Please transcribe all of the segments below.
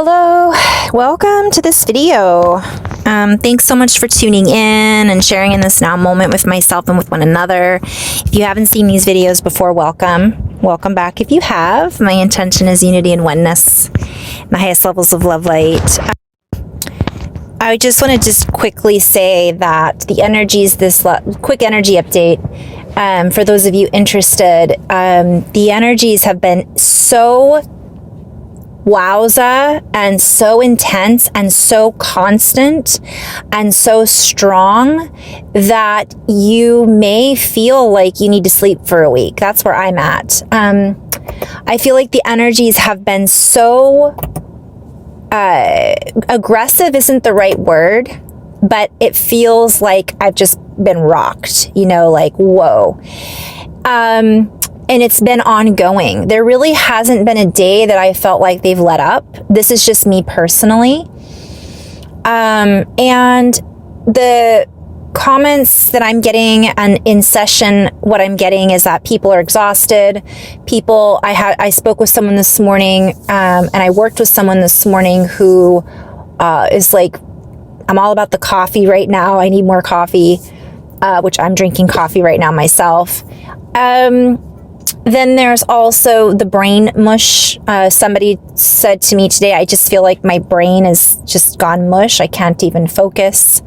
Hello, welcome to this video. Thanks so much for tuning in and sharing in this now moment with myself and with one another. If you haven't seen these videos before, welcome back. If you have, my intention is unity and oneness, my highest levels of love light. I just want to quickly say that the energies, quick energy update, for those of you interested, the energies have been so wowza and so intense and so constant and so strong that you may feel like you need to sleep for a week. That's where I'm at. I feel like the energies have been so aggressive isn't the right word, but it feels like I've just been rocked, like whoa. And it's been ongoing. There really hasn't been a day that I felt like they've let up. This is just me personally. And the comments that I'm getting and in session, what I'm getting is that people are exhausted. I spoke with someone this morning, and I worked with someone this morning who is like, I'm all about the coffee right now. I need more coffee, which I'm drinking coffee right now myself. Then there's also the brain mush. Somebody said to me today, I just feel like my brain has just gone mush. I can't even focus.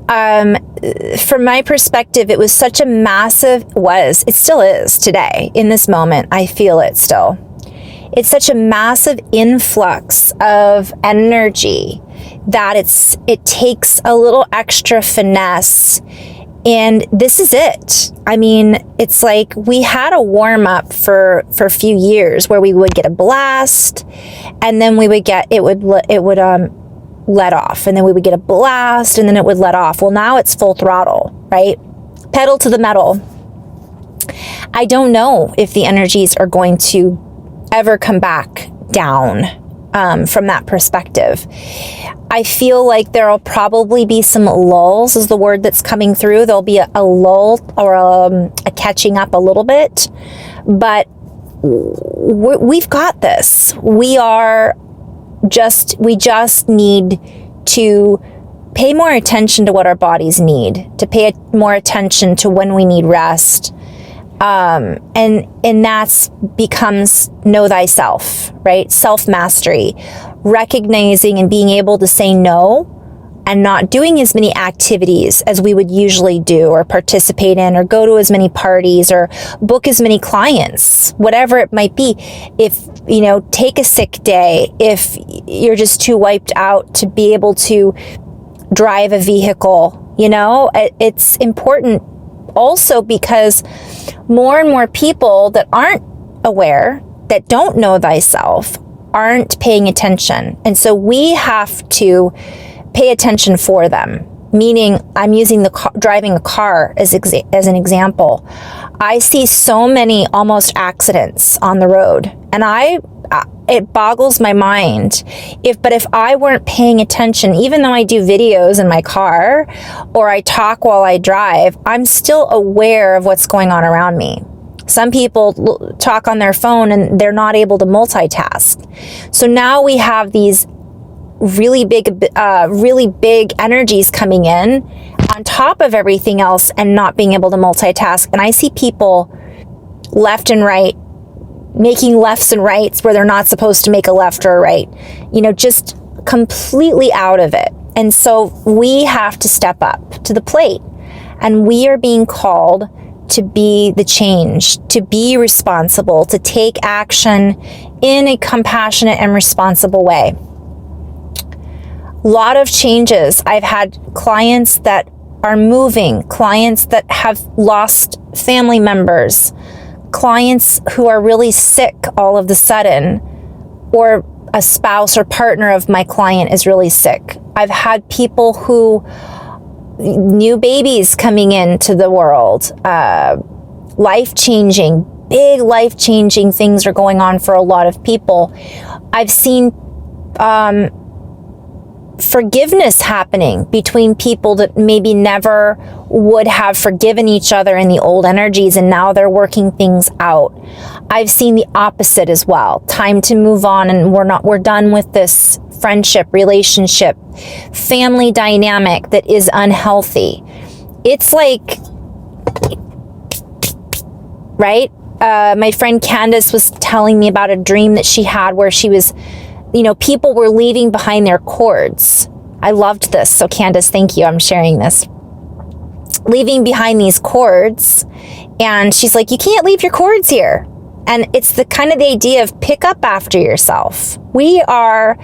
From my perspective, it was such a it still is today in this moment. I feel it still. It's such a massive influx of energy that it takes a little extra finesse. And this is it. I mean, it's like we had a warm up for a few years where we would get a blast, and then it would let off, and then we would get a blast, and then it would let off. Well, now it's full throttle, right? Pedal to the metal. I don't know if the energies are going to ever come back down from that perspective. I feel like there'll probably be some lulls is the word that's coming through. There'll be a lull or a catching up a little bit, but we've got this. We just need to pay more attention to what our bodies need, to pay more attention to when we need rest. And that's becomes know thyself, right? Self-mastery, recognizing and being able to say no and not doing as many activities as we would usually do or participate in or go to as many parties or book as many clients, whatever it might be. If, take a sick day, if you're just too wiped out to be able to drive a vehicle, it's important also because more and more people that aren't aware, that don't know thyself, aren't paying attention. And so we have to pay attention for them. Meaning, I'm using driving a car as an example. I see so many almost accidents on the road, and it boggles my mind. But if I weren't paying attention, even though I do videos in my car or I talk while I drive, I'm still aware of what's going on around me. Some people talk on their phone and they're not able to multitask. So now we have these really big energies coming in on top of everything else and not being able to multitask. And I see people left and right making lefts and rights where they're not supposed to make a left or a right, just completely out of it. And so we have to step up to the plate, and we are being called to be the change, to be responsible, to take action in a compassionate and responsible way. Lot of changes. I've had clients that are moving, clients that have lost family members, clients who are really sick all of the sudden, or a spouse or partner of my client is really sick. I've had people new babies coming into the world, big life-changing things are going on for a lot of people. I've seen forgiveness happening between people that maybe never would have forgiven each other in the old energies, and now they're working things out. I've seen the opposite as well. Time to move on, and we're done with this friendship, relationship, family dynamic that is unhealthy. It's like, right? My friend Candace was telling me about a dream that she had where she was, people were leaving behind their cords. I loved this. So Candace, thank you. I'm sharing this. Leaving behind these cords. And she's like, you can't leave your cords here. And it's the kind of the idea of pick up after yourself. We are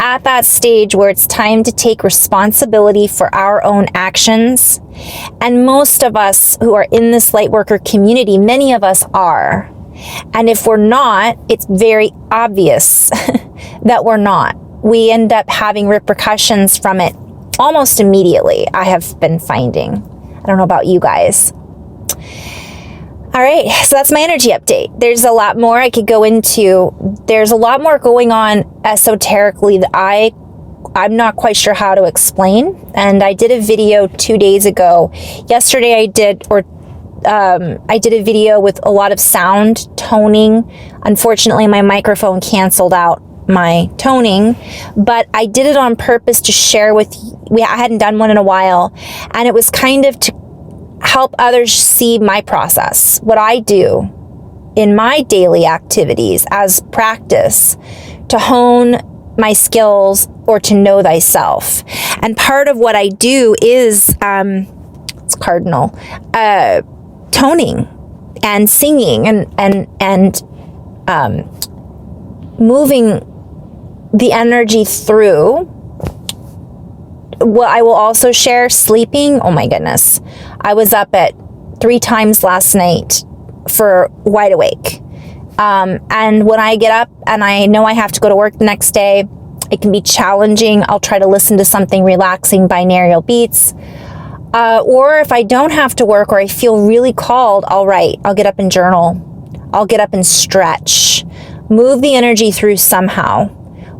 at that stage where it's time to take responsibility for our own actions. And most of us who are in this light worker community, many of us are. And if we're not, it's very obvious that we're not. We end up having repercussions from it almost immediately, I have been finding. I don't know about you guys. All right, so that's my energy update. There's a lot more I could go into. There's a lot more going on esoterically that I'm not quite sure how to explain. And I did a video 2 days ago. Yesterday I did a video with a lot of sound toning. Unfortunately, my microphone canceled out my toning, but I did it on purpose to share with you. I hadn't done one in a while, and it was kind of to help others see my process, what I do in my daily activities as practice to hone my skills or to know thyself. And part of what I do is, it's cardinal, toning and singing and moving the energy through. Well, I will also share sleeping. Oh my goodness. I was up at 3 times last night for wide awake. And when I get up and I know I have to go to work the next day, it can be challenging. I'll try to listen to something relaxing, binaural beats. Or if I don't have to work or I feel really called, I'll write. I'll get up and journal. I'll get up and stretch. Move the energy through somehow,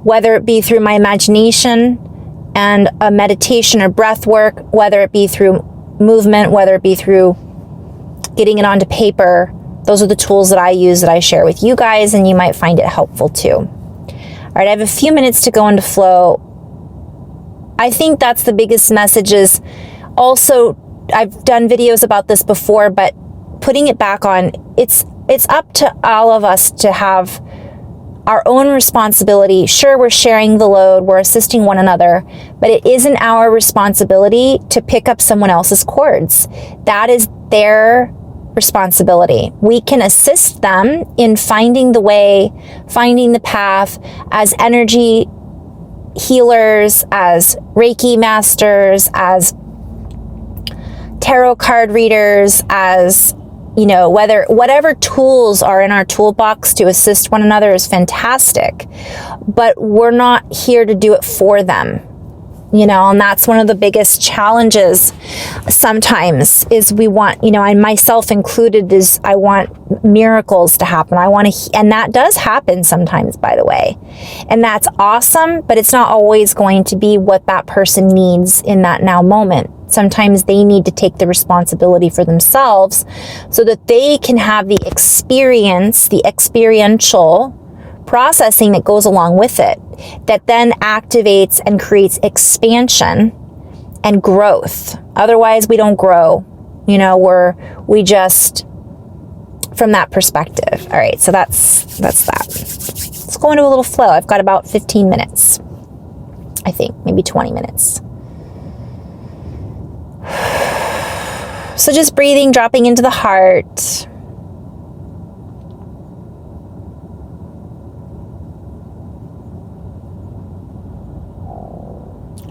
whether it be through my imagination and a meditation or breath work, whether it be through movement, whether it be through getting it onto paper. Those are the tools that I use that I share with you guys, and you might find it helpful too. All right, I have a few minutes to go into flow. I think that's the biggest message is also, I've done videos about this before, but putting it back on, it's up to all of us to have our own responsibility. Sure, we're sharing the load, we're assisting one another, but it isn't our responsibility to pick up someone else's cords. That is their responsibility. We can assist them in finding the way, finding the path as energy healers, as Reiki masters, as tarot card readers, as whatever tools are in our toolbox to assist one another is fantastic, but we're not here to do it for them, and that's one of the biggest challenges sometimes is we want, and myself included, is I want miracles to happen. I want to, and that does happen sometimes, by the way, and that's awesome, but it's not always going to be what that person needs in that now moment. Sometimes they need to take the responsibility for themselves so that they can have the experience, the experiential processing that goes along with it, that then activates and creates expansion and growth. Otherwise, we don't grow. We just, from that perspective. All right, so that's that. Let's go into a little flow. I've got about 15 minutes, I think, maybe 20 minutes. So just breathing, dropping into the heart.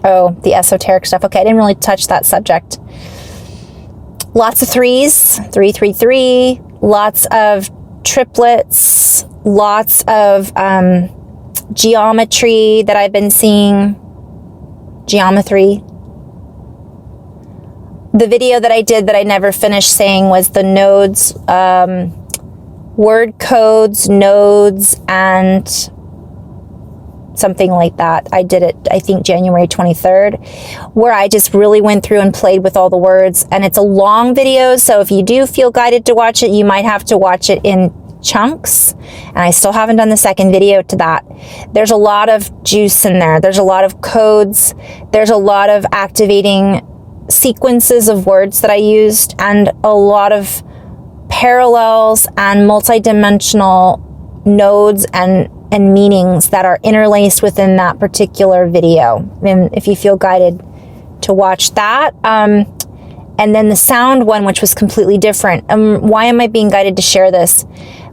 Oh, the esoteric stuff. Okay, I didn't really touch that subject. Lots of 3s, 333, lots of triplets, lots of geometry that I've been seeing. Geometry. The video that I did that I never finished saying was the nodes, word codes, nodes, and something like that. I did it, I think, January 23rd, where I just really went through and played with all the words. And it's a long video, so if you do feel guided to watch it, you might have to watch it in chunks. And I still haven't done the second video to that. There's a lot of juice in there. There's a lot of codes. There's a lot of activating sequences of words that I used, and a lot of parallels and multidimensional nodes and meanings that are interlaced within that particular video. And if you feel guided to watch that, and then the sound one, which was completely different. Why am I being guided to share this?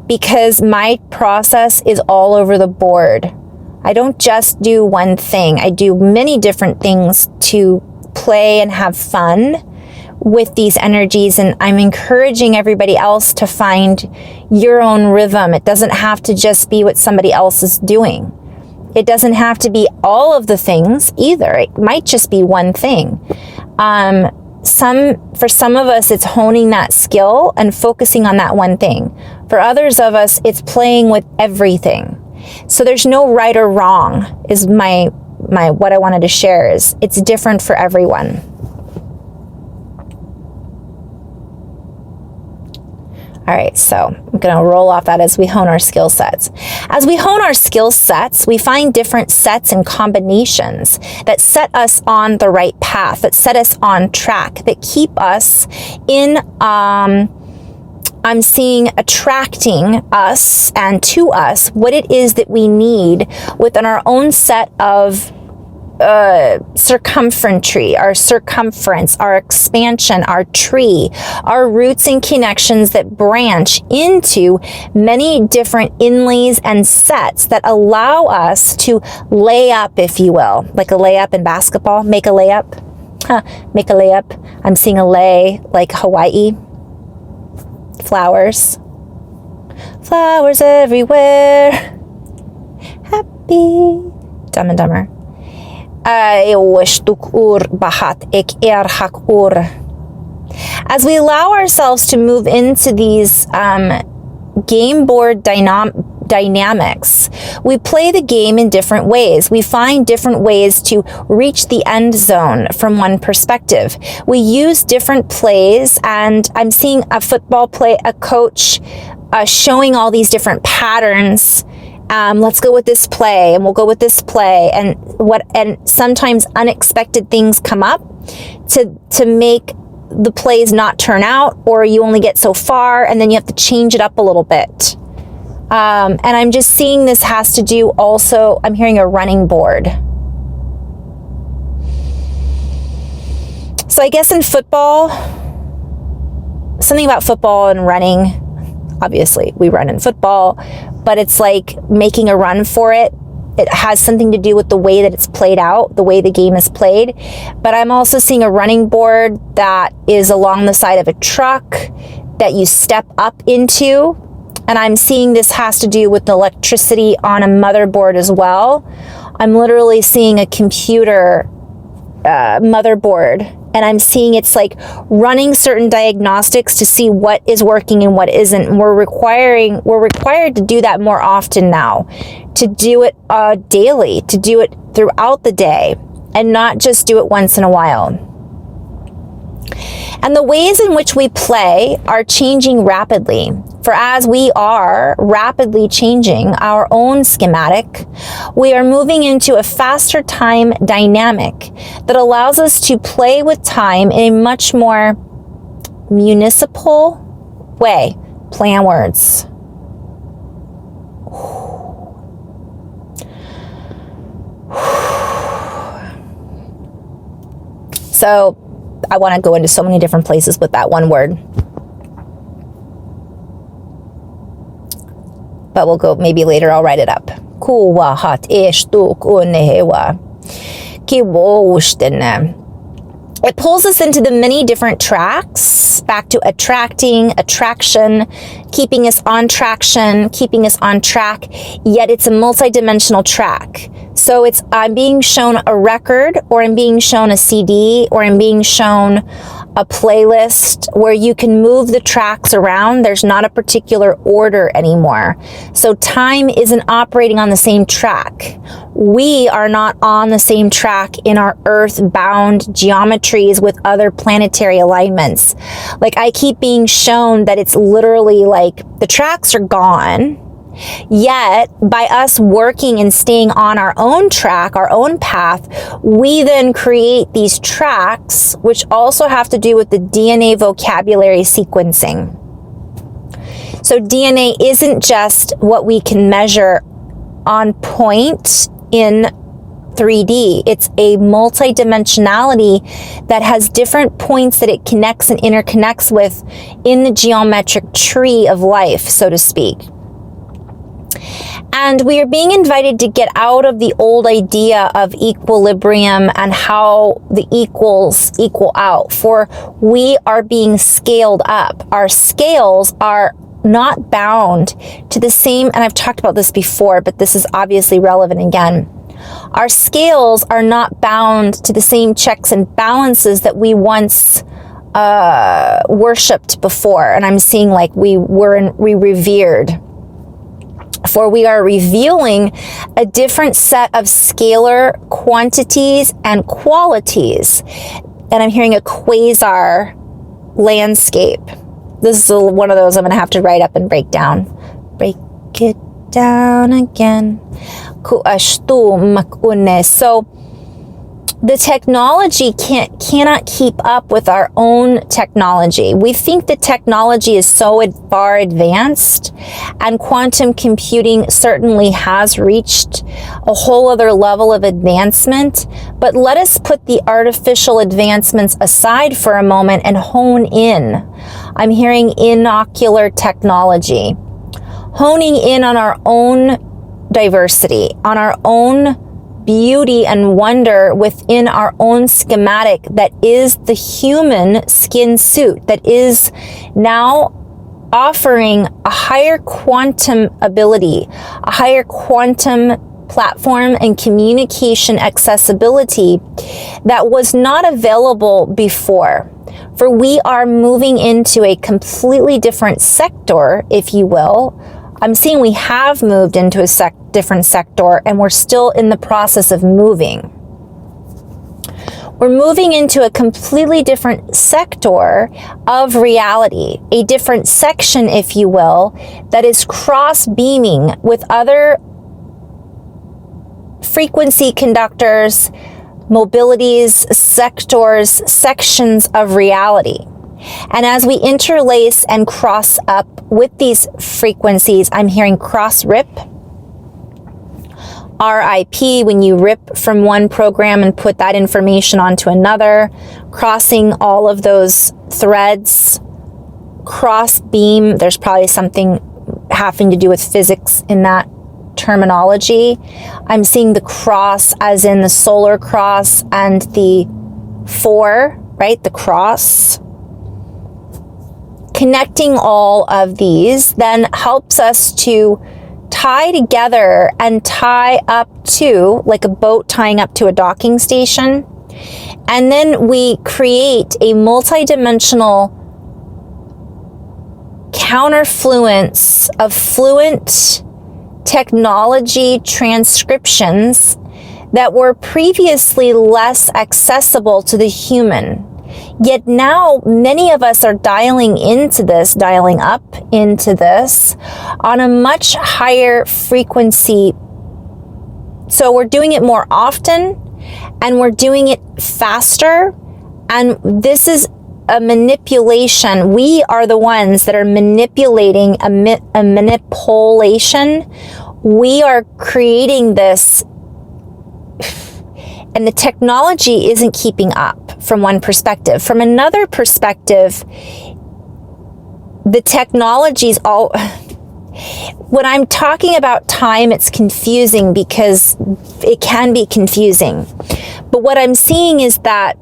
Because my process is all over the board. I don't just do one thing. I do many different things to play and have fun with these energies, and I'm encouraging everybody else to find your own rhythm. It doesn't have to just be what somebody else is doing. It doesn't have to be all of the things either. It might just be one thing. For some of us, it's honing that skill and focusing on that one thing. For others of us, it's playing with everything. So there's no right or wrong, is my what I wanted to share. Is it's different for everyone. All right, so I'm going to roll off that as we hone our skill sets. As we hone our skill sets, we find different sets and combinations that set us on the right path, that set us on track, that keep us in, I'm seeing attracting us and to us what it is that we need within our own set of circumference, our expansion, our tree, our roots and connections that branch into many different inlays and sets that allow us to lay up, if you will, like a layup in basketball. Make a layup. Make a layup. I'm seeing a lay like Hawaii. Flowers. Flowers everywhere. Happy. Dumb and Dumber. As we allow ourselves to move into these game board dynamics, we play the game in different ways. We find different ways to reach the end zone from one perspective. We use different plays, and I'm seeing a football play, a coach showing all these different patterns. Let's go with this play, and we'll go with this play, and sometimes unexpected things come up to make the plays not turn out, or you only get so far and then you have to change it up a little bit. And I'm just seeing this has to do also, I'm hearing a running board. So I guess in football, something about football and running, obviously we run in football, but it's like making a run for it. It has something to do with the way that it's played out, the way the game is played. But I'm also seeing a running board that is along the side of a truck that you step up into. And I'm seeing this has to do with the electricity on a motherboard as well. I'm literally seeing a computer motherboard, and I'm seeing it's like running certain diagnostics to see what is working and what isn't. And we're required to do that more often now, to do it daily, to do it throughout the day, and not just do it once in a while. And the ways in which we play are changing rapidly. For as we are rapidly changing our own schematic, we are moving into a faster time dynamic that allows us to play with time in a much more municipal way. Play on words. So I want to go into so many different places with that one word. But we'll go maybe later. I'll write it up. It pulls us into the many different tracks, back to attracting, attraction, keeping us on traction, keeping us on track, yet it's a multidimensional track. So I'm being shown a record, or I'm being shown a CD, or I'm being shown a playlist where you can move the tracks around. There's not a particular order anymore. So time isn't operating on the same track. We are not on the same track in our earth-bound geometries with other planetary alignments. Like, I keep being shown that it's literally like the tracks are gone. Yet, by us working and staying on our own track, our own path, we then create these tracks, which also have to do with the DNA vocabulary sequencing. So DNA isn't just what we can measure on point in 3D. It's a multidimensionality that has different points that it connects and interconnects with in the geometric tree of life, so to speak. And we are being invited to get out of the old idea of equilibrium and how the equals equal out, for we are being scaled up. Our scales are not bound to the same, and I've talked about this before, but this is obviously relevant again. Our scales are not bound to the same checks and balances that we once worshipped before. And I'm seeing like we revered. For we are revealing a different set of scalar quantities and qualities. And I'm hearing a quasar landscape. This is one of those I'm going to have to write up and break down. Break it down again. So the technology cannot keep up with our own technology. We think the technology is so far advanced, and quantum computing certainly has reached a whole other level of advancement. But let us put the artificial advancements aside for a moment and hone in. I'm hearing inocular technology. Honing in on our own diversity, on our own beauty and wonder within our own schematic that is the human skin suit, that is now offering a higher quantum ability, a higher quantum platform and communication accessibility that was not available before. For we are moving into a completely different sector, if you will. I'm seeing we have moved into a different sector, and we're still in the process of moving. We're moving into a completely different sector of reality, a different section, if you will, that is cross-beaming with other frequency conductors, mobilities, sectors, sections of reality. And as we interlace and cross up with these frequencies, I'm hearing cross-rip, RIP, when you rip from one program and put that information onto another, crossing all of those threads, cross-beam, there's probably something having to do with physics in that terminology. I'm seeing the cross as in the solar cross and the 4, right? The cross. Connecting all of these then helps us to tie together and tie up to, like a boat tying up to a docking station. And then we create a multidimensional counterfluence of fluent technology transcriptions that were previously less accessible to the human. Yet now many of us are dialing up into this on a much higher frequency. So we're doing it more often, and we're doing it faster. And this is a manipulation. We are the ones that are manipulating a manipulation. We are creating this, and the technology isn't keeping up from one perspective. From another perspective, the technology's all... When I'm talking about time, it's confusing because it can be confusing. But what I'm seeing is that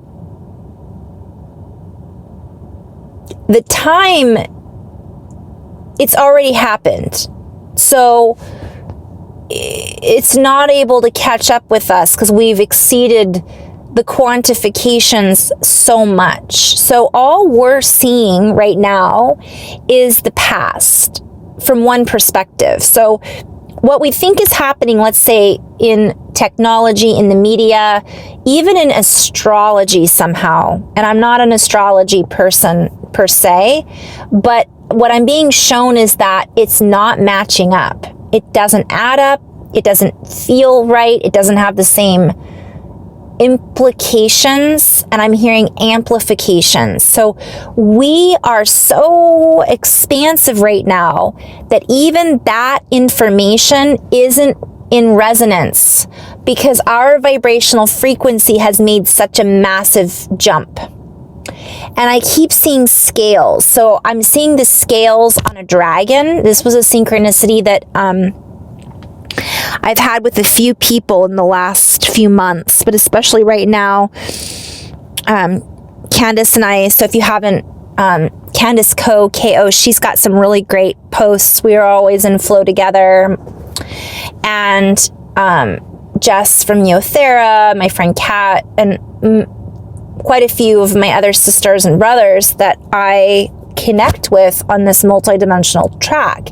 the time, it's already happened. So it's not able to catch up with us because we've exceeded the quantifications so much. So all we're seeing right now is the past from one perspective. So what we think is happening, let's say in technology, in the media, even in astrology somehow, and I'm not an astrology person per se, but what I'm being shown is that it's not matching up. It doesn't add up. It doesn't feel right. It doesn't have the same implications, and I'm hearing amplifications. So we are so expansive right now that even that information isn't in resonance because our vibrational frequency has made such a massive jump. And I keep seeing scales. So I'm seeing the scales on a dragon. This was a synchronicity that I've had with a few people in the last few months, but especially right now, Candace and I, so if you haven't, Candace Ko, she's got some really great posts. We are always in flow together. And Jess from Yothera, my friend Kat, and quite a few of my other sisters and brothers that I connect with on this multidimensional track.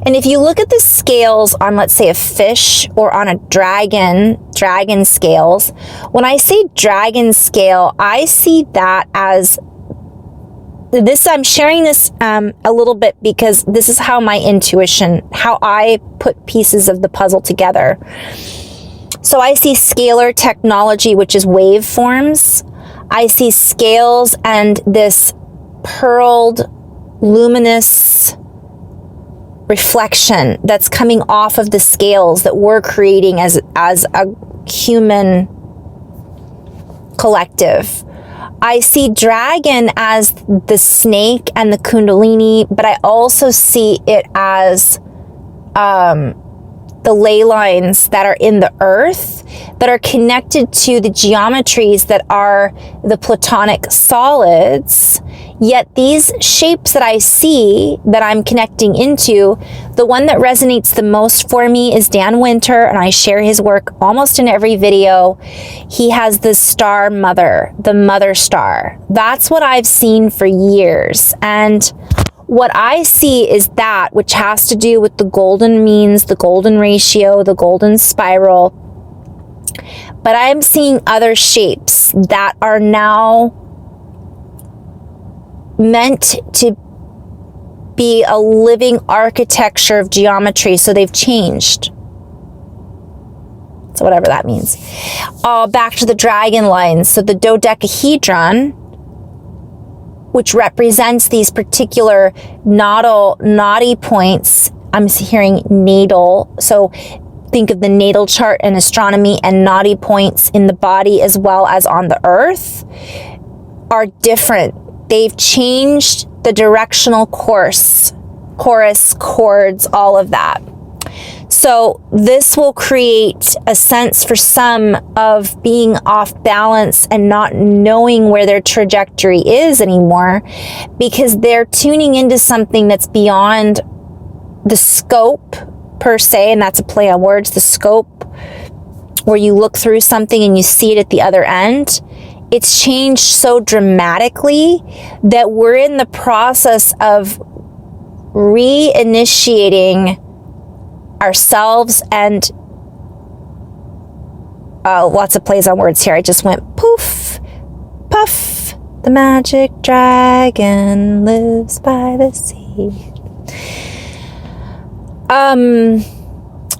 And if you look at the scales on, let's say, a fish or on a dragon scales, when I say dragon scale, I see that as this. I'm sharing this a little bit because this is how my intuition, how I put pieces of the puzzle together. So I see scalar technology, which is waveforms. I see scales and this pearled, luminous reflection that's coming off of the scales that we're creating as a human collective. I see dragon as the snake and the kundalini, but I also see it as the ley lines that are in the earth that are connected to the geometries that are the platonic solids. Yet these shapes that I see that I'm connecting into, the one that resonates the most for me is Dan Winter, and I share his work almost in every video. He has the star mother, the mother star. That's what I've seen for years. And what I see is that which has to do with the golden means, the golden ratio, the golden spiral. But I am seeing other shapes that are now meant to be a living architecture of geometry. So they've changed. So whatever that means. Back to the dragon lines. So the dodecahedron, which represents these particular naughty points. I'm hearing natal. So think of the natal chart in astronomy, and naughty points in the body as well as on the earth are different. They've changed the directional course, chorus, chords, all of that. So this will create a sense for some of being off balance and not knowing where their trajectory is anymore, because they're tuning into something that's beyond the scope per se, and that's a play on words, the scope, where you look through something and you see it at the other end. It's changed so dramatically that we're in the process of reinitiating ourselves, and lots of plays on words here. I just went poof, puff, the magic dragon lives by the sea.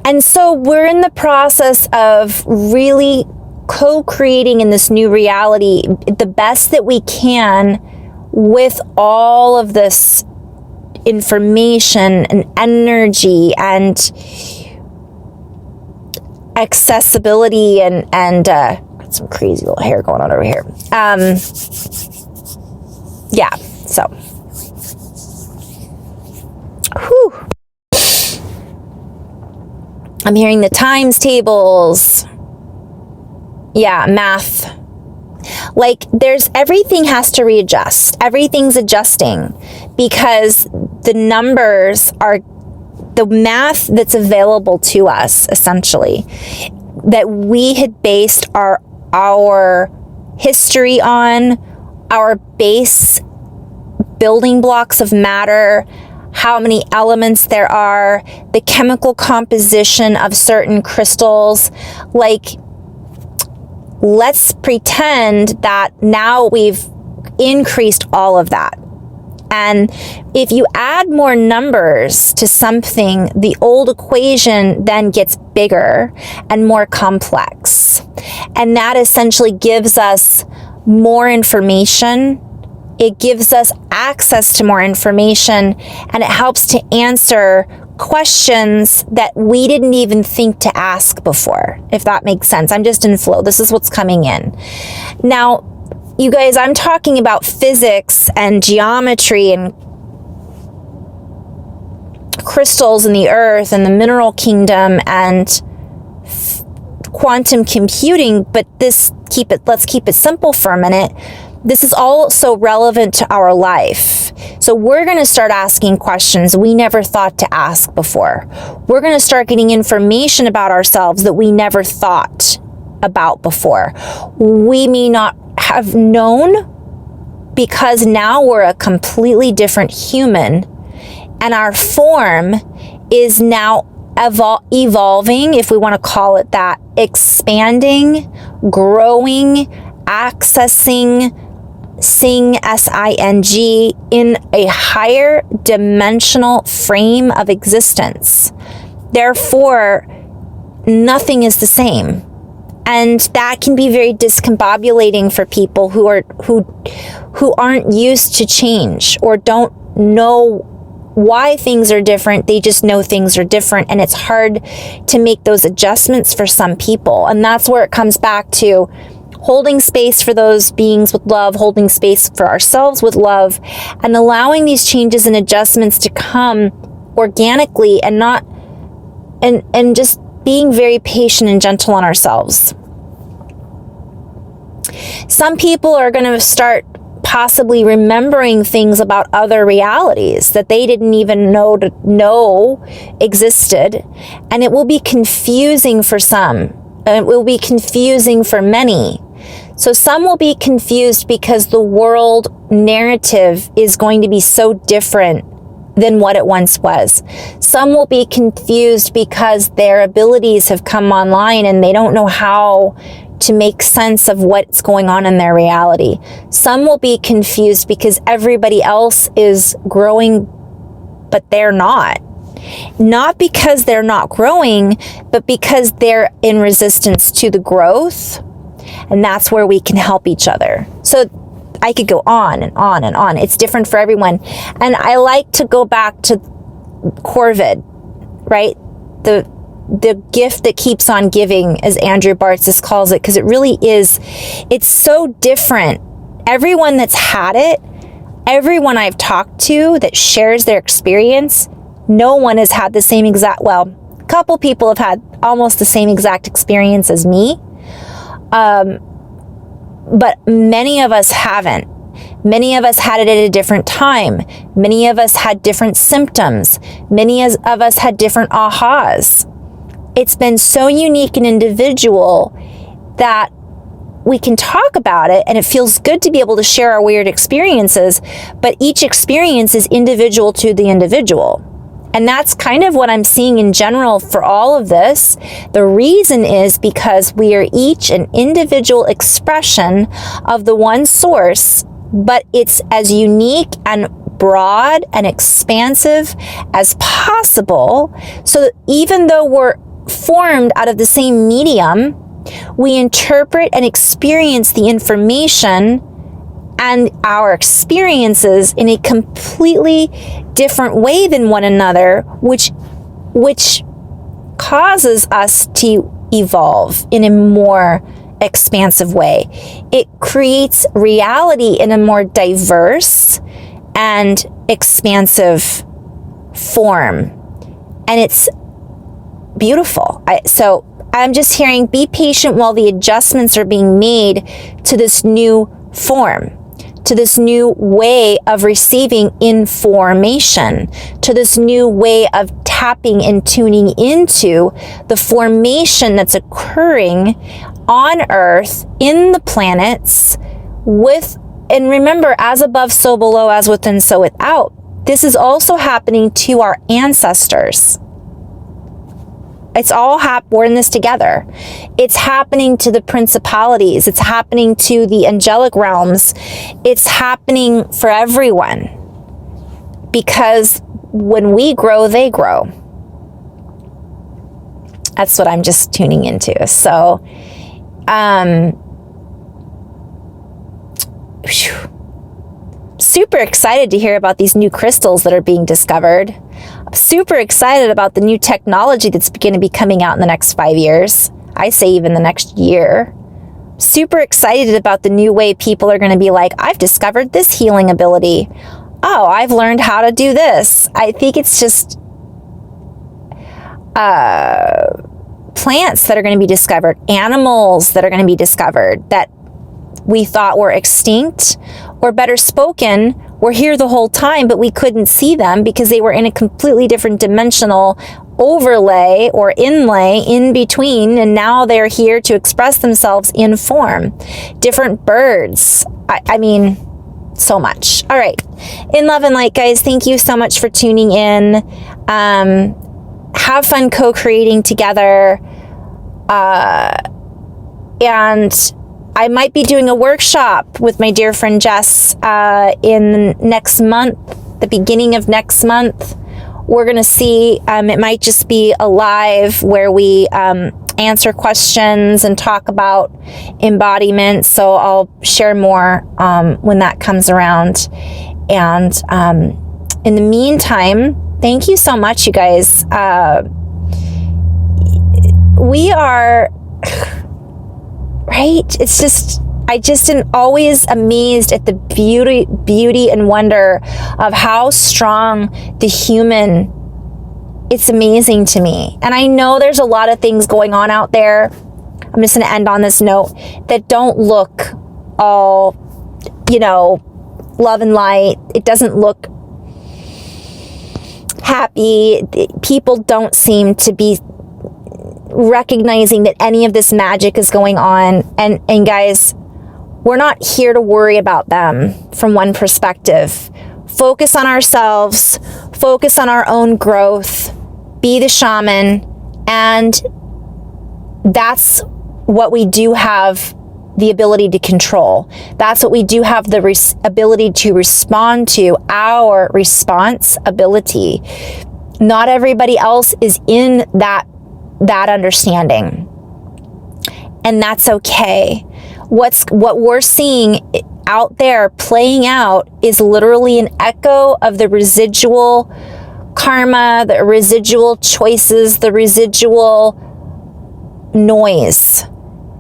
And so we're in the process of really co-creating in this new reality the best that we can with all of this information and energy and accessibility and got some crazy little hair going on over here. Yeah, so whew. I'm hearing the times tables. Yeah, math. Like everything has to readjust. Everything's adjusting because the numbers are the math that's available to us, essentially, that we had based our history on, our base building blocks of matter, how many elements there are, the chemical composition of certain crystals. Like, let's pretend that now we've increased all of that. And if you add more numbers to something, the old equation then gets bigger and more complex. And that essentially gives us more information. It gives us access to more information, and it helps to answer questions that we didn't even think to ask before, if that makes sense. I'm just in flow. This is what's coming in. Now, you guys, I'm talking about physics and geometry and crystals in the earth and the mineral kingdom and quantum computing, but let's keep it simple for a minute. This is also relevant to our life. So we're going to start asking questions we never thought to ask before. We're going to start getting information about ourselves that we never thought about before. We may not have known, because now we're a completely different human, and our form is now evolving, if we want to call it that, expanding, growing, accessing, sing, S-I-N-G, in a higher dimensional frame of existence. Therefore, nothing is the same. And that can be very discombobulating for people who aren't used to change or don't know why things are different. They just know things are different, and it's hard to make those adjustments for some people. And that's where it comes back to holding space for those beings with love, holding space for ourselves with love, and allowing these changes and adjustments to come organically, and not and just being very patient and gentle on ourselves. Some people are going to start possibly remembering things about other realities that they didn't even know existed, and it will be confusing for some, and it will be confusing for many. So some will be confused because the world narrative is going to be so different than what it once was. Some will be confused because their abilities have come online and they don't know how to make sense of what's going on in their reality. Some will be confused because everybody else is growing, but they're not. Not because they're not growing, but because they're in resistance to the growth. And that's where we can help each other. So I could go on and on and on. It's different for everyone. And I like to go back to Corvid, right? The gift that keeps on giving, as Andrew Bartzis calls it, because it really is, it's so different. Everyone that's had it, everyone I've talked to that shares their experience, no one has had the same exact, well, a couple people have had almost the same exact experience as me. But many of us haven't. Many of us had it at a different time. Many of us had different symptoms. Many of us had different ahas. It's been so unique and individual that we can talk about it, and it feels good to be able to share our weird experiences, but each experience is individual to the individual. And that's kind of what I'm seeing in general for all of this. The reason is because we are each an individual expression of the one source, but it's as unique and broad and expansive as possible. So that even though we're formed out of the same medium, we interpret and experience the information and our experiences in a completely different way than one another, which causes us to evolve in a more expansive way. It creates reality in a more diverse and expansive form, and it's beautiful. So I'm just hearing, be patient while the adjustments are being made to this new form, to this new way of receiving information, to this new way of tapping and tuning into the formation that's occurring on Earth, in the planets, and remember, as above, so below, as within, so without. This is also happening to our ancestors. It's all we're in this together. It's happening to the principalities. It's happening to the angelic realms. It's happening for everyone. Because when we grow, they grow. That's what I'm just tuning into. So, super excited to hear about these new crystals that are being discovered. I'm super excited about the new technology that's going to be coming out in the next 5 years. I say even the next year. Super excited about the new way people are going to be like, I've discovered this healing ability. Oh, I've learned how to do this. I think it's just plants that are going to be discovered, animals that are going to be discovered that we thought were extinct, or better spoken, were here the whole time, but we couldn't see them because they were in a completely different dimensional overlay or inlay in between, and now they're here to express themselves in form. Different birds. I mean, so much. All right. In love and light, guys, thank you so much for tuning in. Have fun co-creating together. And I might be doing a workshop with my dear friend Jess in next month, the beginning of next month. We're going to see, it might just be a live where we answer questions and talk about embodiment. So I'll share more when that comes around. And in the meantime, thank you so much, you guys. We are... right? It's just, I just am always amazed at the beauty and wonder of how strong the human, it's amazing to me. And I know there's a lot of things going on out there. I'm just going to end on this note that don't look all, love and light. It doesn't look happy. People don't seem to be recognizing that any of this magic is going on. And guys, we're not here to worry about them from one perspective. Focus on ourselves, focus on our own growth, be the shaman, and that's what we do have the ability to control. That's what we do have the ability to respond to, our responsibility. Not everybody else is in that understanding, and that's okay. What we're seeing out there playing out is literally an echo of the residual karma, the residual choices, the residual noise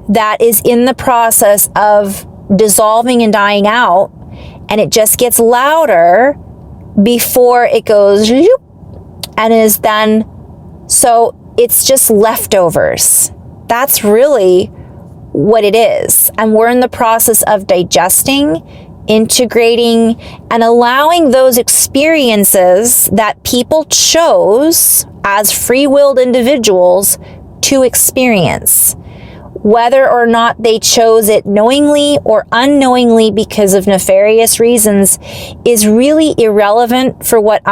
that is in the process of dissolving and dying out, and it just gets louder before it goes and is then, so it's just leftovers. That's really what it is. And we're in the process of digesting, integrating, and allowing those experiences that people chose as free-willed individuals to experience. Whether or not they chose it knowingly or unknowingly because of nefarious reasons is really irrelevant for what